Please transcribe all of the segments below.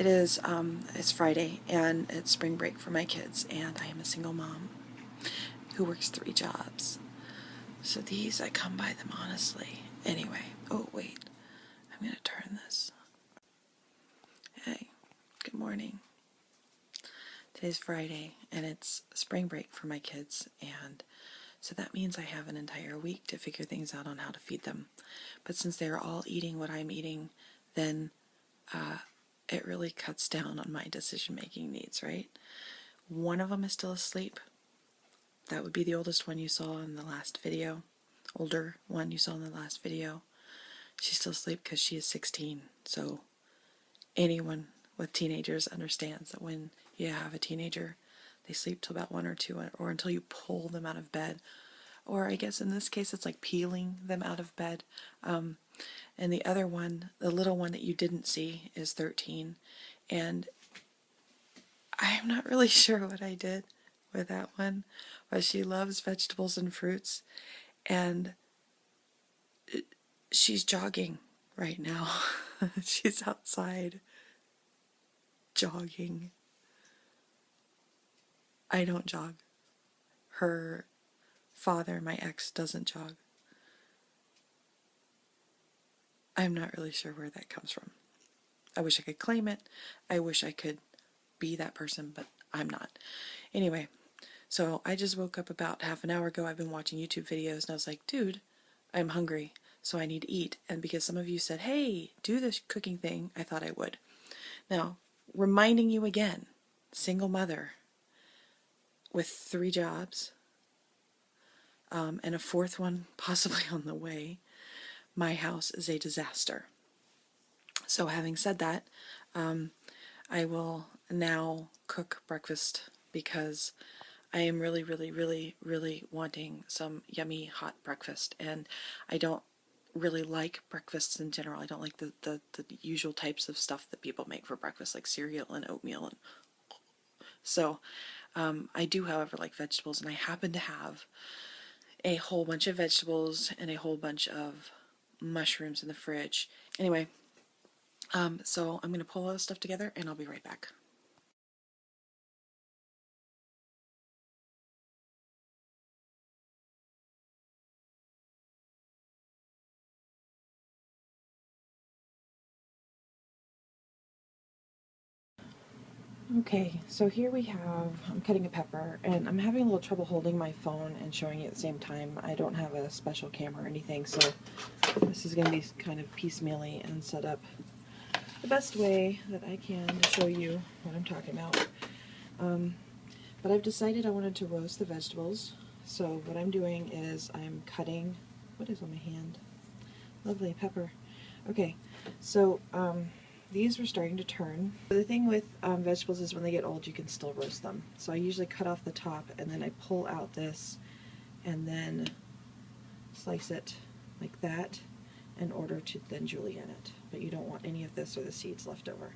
It's Friday, and it's spring break for my kids, and I am a single mom who works 3 jobs. So these, I come by them honestly. Anyway, oh wait, I'm going to turn this. Hey, good morning. Today's Friday, and it's spring break for my kids, and so that means I have an entire week to figure things out on how to feed them. But since they're all eating what I'm eating, then it really cuts down on my decision-making needs, right? One of them is still asleep. That would be the oldest one you saw in the last video. Older one you saw in the last video. She's still asleep because she is 16. So anyone with teenagers understands that when you have a teenager, they sleep till about 1 or 2, or until you pull them out of bed. Or I guess in this case it's like peeling them out of bed. And the other one, the little one that you didn't see, is 13. And I'm not really sure what I did with that one, but she loves vegetables and fruits, and she's jogging right now. She's outside jogging. I don't jog. Her father, my ex, doesn't jog. I'm not really sure where that comes from. I wish I could claim it. I wish I could be that person, but I'm not. Anyway, so I just woke up about half an hour ago. I've been watching YouTube videos, and I was like, dude, I'm hungry, so I need to eat. And because some of you said, hey, do this cooking thing, I thought I would. Now, reminding you again, single mother with 3 jobs, and a 4th one possibly on the way. My house is a disaster. So having said that, I will now cook breakfast because I am really, really, really, really wanting some yummy hot breakfast. And I don't really like breakfasts in general. I don't like the usual types of stuff that people make for breakfast, like cereal and oatmeal. And so I do, however, like vegetables, and I happen to have a whole bunch of vegetables and a whole bunch of mushrooms in the fridge. Anyway, so I'm going to pull all this stuff together, and I'll be right back. Okay, so here we have, I'm cutting a pepper, and I'm having a little trouble holding my phone and showing you at the same time. I don't have a special camera or anything, so this is going to be kind of piecemeally and set up the best way that I can to show you what I'm talking about. But I've decided I wanted to roast the vegetables, so what I'm doing is I'm cutting, what is on my hand? Lovely pepper. Okay, so these were starting to turn. The thing with vegetables is when they get old you can still roast them. So I usually cut off the top and then I pull out this and then slice it like that in order to then julienne it. But you don't want any of this or the seeds left over.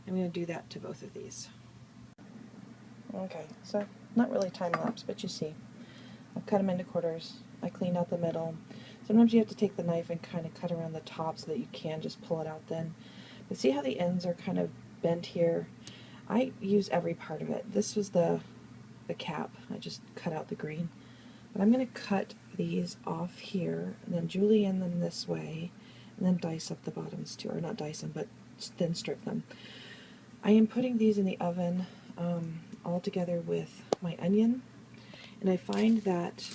I'm going to do that to both of these. Okay, so not really time lapse, but you see. I've cut them into quarters. I cleaned out the middle. Sometimes you have to take the knife and kind of cut around the top so that you can just pull it out then. But see how the ends are kind of bent here? I use every part of it. This was the cap. I just cut out the green. But I'm going to cut these off here and then julienne them this way and then dice up the bottoms too. Or not dice them, but thin strip them. I am putting these in the oven all together with my onion. And I find that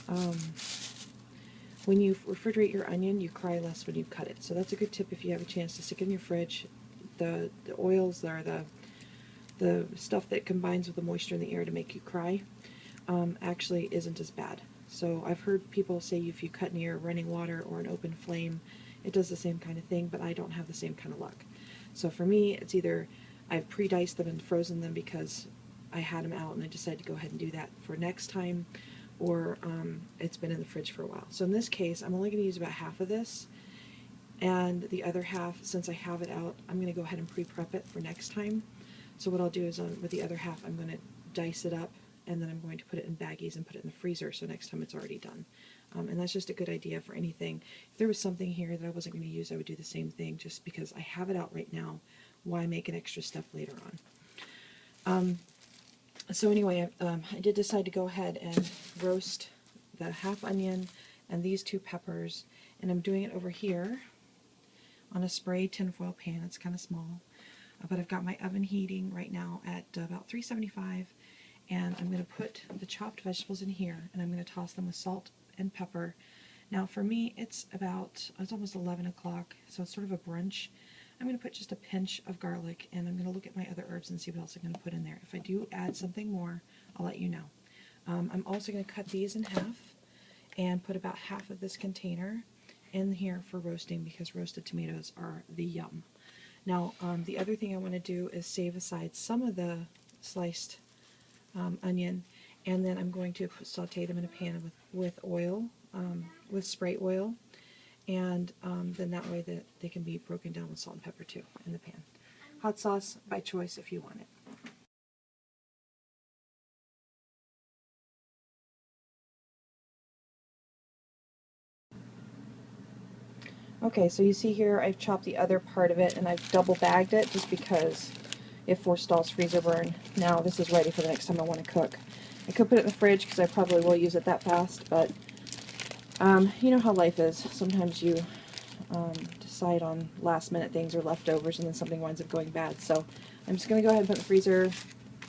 when you refrigerate your onion, you cry less when you cut it. So that's a good tip if you have a chance to stick it in your fridge. The oils are the stuff that combines with the moisture in the air to make you cry actually isn't as bad. So I've heard people say if you cut near running water or an open flame, it does the same kind of thing, but I don't have the same kind of luck. So for me, it's either I've pre-diced them and frozen them because I had them out and I decided to go ahead and do that for next time, or it's been in the fridge for a while. So in this case, I'm only going to use about half of this, and the other half, since I have it out, I'm going to go ahead and pre-prep it for next time. So what I'll do is with the other half, I'm going to dice it up, and then I'm going to put it in baggies and put it in the freezer, so next time it's already done. And that's just a good idea for anything. If there was something here that I wasn't going to use, I would do the same thing, just because I have it out right now why make an extra step later on? So anyway, I did decide to go ahead and roast the half onion and these 2 peppers, and I'm doing it over here on a spray tinfoil pan. It's kind of small, but I've got my oven heating right now at about 375, and I'm going to put the chopped vegetables in here, and I'm going to toss them with salt and pepper. Now for me, it's almost 11 o'clock, so it's sort of a brunch. I'm going to put just a pinch of garlic, and I'm going to look at my other herbs and see what else I'm going to put in there. If I do add something more, I'll let you know. I'm also going to cut these in half and put about half of this container in here for roasting, because roasted tomatoes are the yum. Now, the other thing I want to do is save aside some of the sliced onion, and then I'm going to saute them in a pan with oil, with spray oil, and then that way that they can be broken down with salt and pepper too in the pan. Hot sauce by choice if you want it. Okay, so you see here I've chopped the other part of it, and I've double bagged it just because it forestalls freezer burn. Now this is ready for the next time I want to cook. I could put it in the fridge because I probably will use it that fast, but you know how life is. Sometimes you decide on last minute things or leftovers, and then something winds up going bad. So I'm just going to go ahead and put it in the freezer.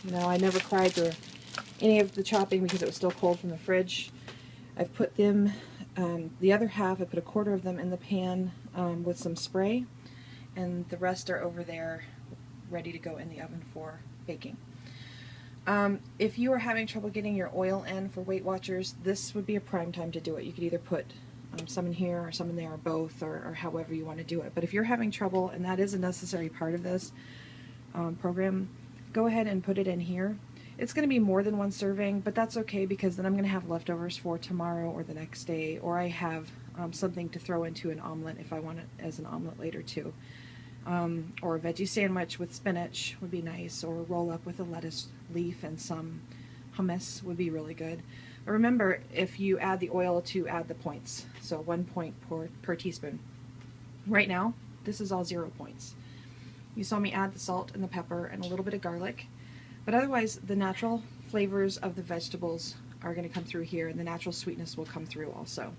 You know, I never cried through any of the chopping because it was still cold from the fridge. I've put them, the other half, I put a quarter of them in the pan with some spray, and the rest are over there ready to go in the oven for baking. If you are having trouble getting your oil in for Weight Watchers, this would be a prime time to do it. You could either put some in here or some in there, or both, or however you want to do it. But if you're having trouble, and that is a necessary part of this program, go ahead and put it in here. It's going to be more than 1 serving, but that's okay, because then I'm going to have leftovers for tomorrow or the next day, or I have something to throw into an omelet if I want it as an omelet later too. Or a veggie sandwich with spinach would be nice, or roll up with a lettuce leaf and some hummus would be really good. But remember, if you add the oil, to add the points, so 1 point per teaspoon. Right now, this is all 0 points. You saw me add the salt and the pepper and a little bit of garlic, but otherwise the natural flavors of the vegetables are going to come through here, and the natural sweetness will come through also.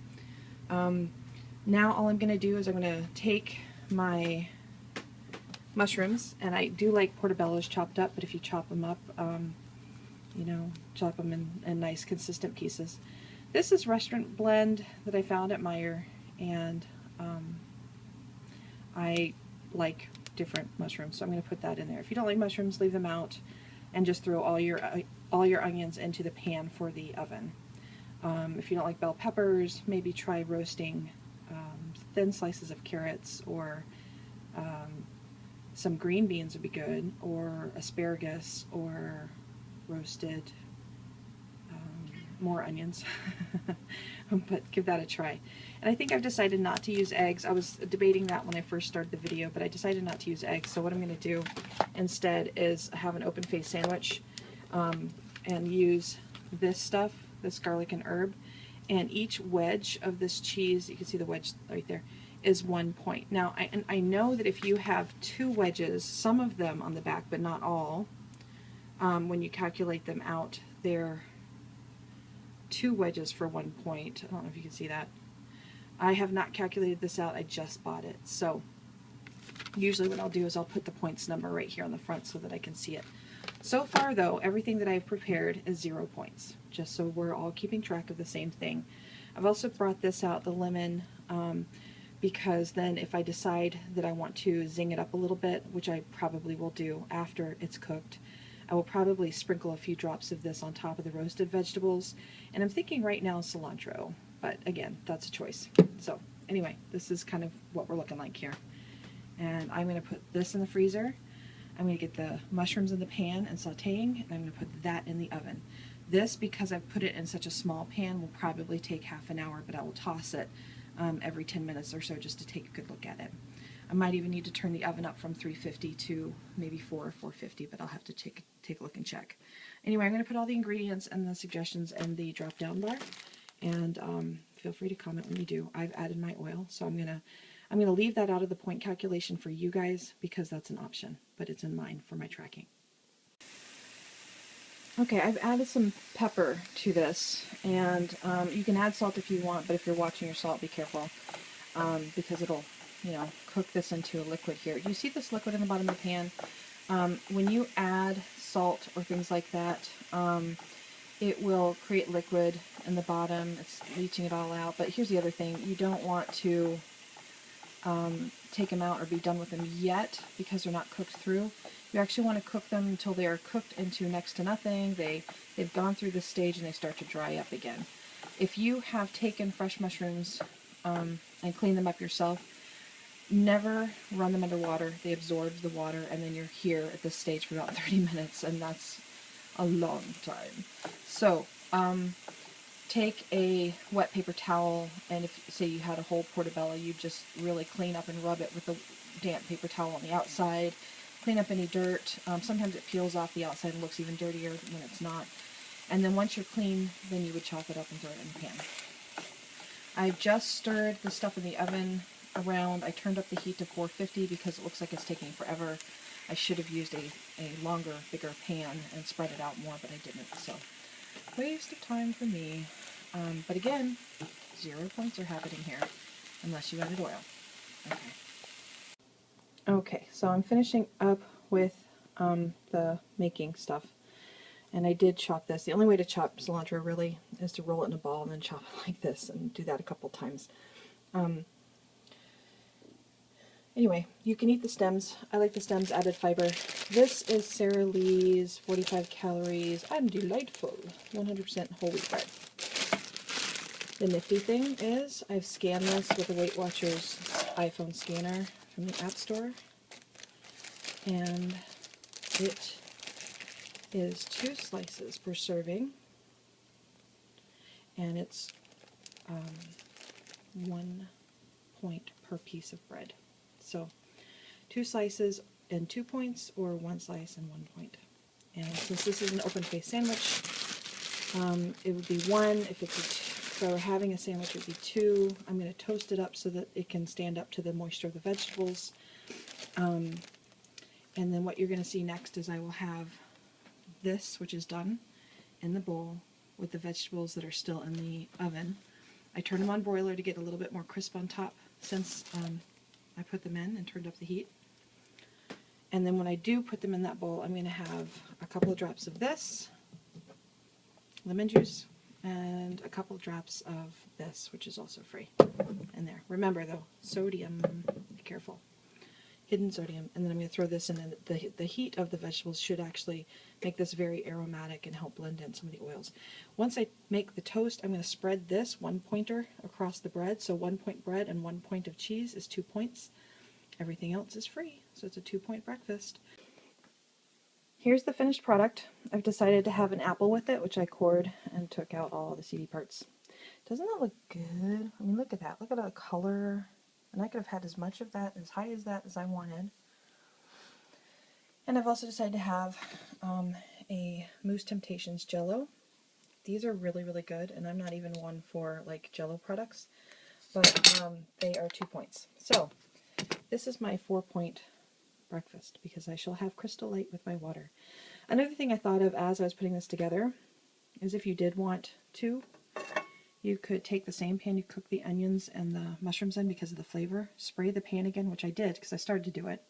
Now all I'm going to do is I'm going to take my mushrooms, and I do like portobellos chopped up, but if you chop them up, you know, chop them in nice consistent pieces. This is restaurant blend that I found at Meijer, and I like different mushrooms, so I'm going to put that in there. If you don't like mushrooms, leave them out, and just throw all your onions into the pan for the oven. If you don't like bell peppers, maybe try roasting thin slices of carrots, or some green beans would be good, or asparagus, or roasted more onions. But give that a try. And I think I've decided not to use eggs. I was debating that when I first started the video, but I decided not to use eggs. So what I'm going to do instead is have an open face sandwich and use this stuff, this garlic and herb, and each wedge of this cheese, you can see the wedge right there, is 1 point. Now I know that if you have 2 wedges, some of them on the back but not all, when you calculate them out, they're 2 wedges for 1 point. I don't know if you can see that. I have not calculated this out, I just bought it. So usually what I'll do is I'll put the points number right here on the front so that I can see it. So far though, everything that I've prepared is 0 points, just so we're all keeping track of the same thing. I've also brought this out, the lemon, because then if I decide that I want to zing it up a little bit, which I probably will do after it's cooked, I will probably sprinkle a few drops of this on top of the roasted vegetables. And I'm thinking right now cilantro, but again, that's a choice. So anyway, this is kind of what we're looking like here. And I'm going to put this in the freezer. I'm going to get the mushrooms in the pan and sauteing, and I'm going to put that in the oven. This, because I've put it in such a small pan, will probably take half an hour, but I will toss it every 10 minutes or so just to take a good look at it. I might even need to turn the oven up from 350 to maybe 4 or 450, but I'll have to take a look and check. Anyway, I'm going to put all the ingredients and the suggestions in the drop-down bar, and feel free to comment when you do. I've added my oil, so I'm going to I'm going to leave that out of the point calculation for you guys because that's an option, but it's in mine for my tracking. Okay, I've added some pepper to this, and you can add salt if you want, but if you're watching your salt, be careful, because it'll, you know, cook this into a liquid here. Do you see this liquid in the bottom of the pan? When you add salt or things like that, it will create liquid in the bottom. It's leaching it all out. But here's the other thing. You don't want to take them out or be done with them yet because they're not cooked through. You actually want to cook them until they are cooked into next to nothing. They've gone through this stage and they start to dry up again. If you have taken fresh mushrooms and cleaned them up yourself, never run them under water. They absorb the water, and then you're here at this stage for about 30 minutes, and that's a long time. So take a wet paper towel, and if, say, you had a whole portobello, you just really clean up and rub it with a damp paper towel on the outside. Clean up any dirt. Sometimes it peels off the outside and looks even dirtier when it's not. And then once you're clean, then you would chop it up and throw it in the pan. I've just stirred the stuff in the oven around. I turned up the heat to 450 because it looks like it's taking forever. I should have used a longer, bigger pan and spread it out more, but I didn't. So, waste of time for me. But again, 0 points are happening here unless you added oil. Okay. Okay, so I'm finishing up with the making stuff. And I did chop this. The only way to chop cilantro really is to roll it in a ball and then chop it like this, and do that a couple times. Anyway, you can eat the stems. I like the stems, added fiber. This is Sara Lee's 45 calories and delightful 100% whole wheat bread. The nifty thing is I've scanned this with a Weight Watchers iPhone scanner from the App Store, and it is 2 slices per serving, and it's 1 point per piece of bread. So 2 slices and 2 points, or 1 slice and 1 point. And since this is an open-faced sandwich, it would be 1. If I were having a sandwich, it would be 2. I'm going to toast it up so that it can stand up to the moisture of the vegetables. And then what you're going to see next is I will have this, which is done, in the bowl with the vegetables that are still in the oven. I turn them on broiler to get a little bit more crisp on top since I put them in and turned up the heat. And then when I do put them in that bowl, I'm going to have a couple of drops of this, lemon juice, and a couple of drops of this, which is also free, in there. Remember though, sodium, be careful. Hidden sodium. And then I'm going to throw this in, and the heat of the vegetables should actually make this very aromatic and help blend in some of the oils. Once I make the toast, I'm going to spread this 1 pointer across the bread. So 1 point bread and 1 point of cheese is 2 points. Everything else is free. So it's a 2-point breakfast. Here's the finished product. I've decided to have an apple with it, which I cored and took out all the seedy parts. Doesn't that look good? I mean, look at that. Look at the color. And I could have had as much of that, as high as that, as I wanted. And I've also decided to have a Moose Temptations Jell-O. These are really, really good, and I'm not even one for like Jell-O products, but they are 2 points. So this is my 4-point breakfast because I shall have Crystal Light with my water. Another thing I thought of as I was putting this together is if you did want to, you could take the same pan you cook the onions and the mushrooms in because of the flavor, spray the pan again, which I did because I started to do it,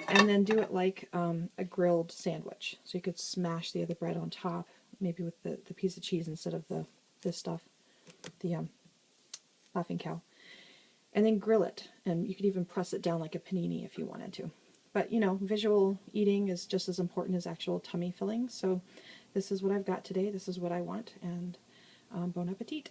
and then do it like a grilled sandwich. So you could smash the other bread on top, maybe with the piece of cheese instead of this stuff, the Laughing Cow, and then grill it. And you could even press it down like a panini if you wanted to. But, you know, visual eating is just as important as actual tummy filling. So this is what I've got today. This is what I want, and bon appetit.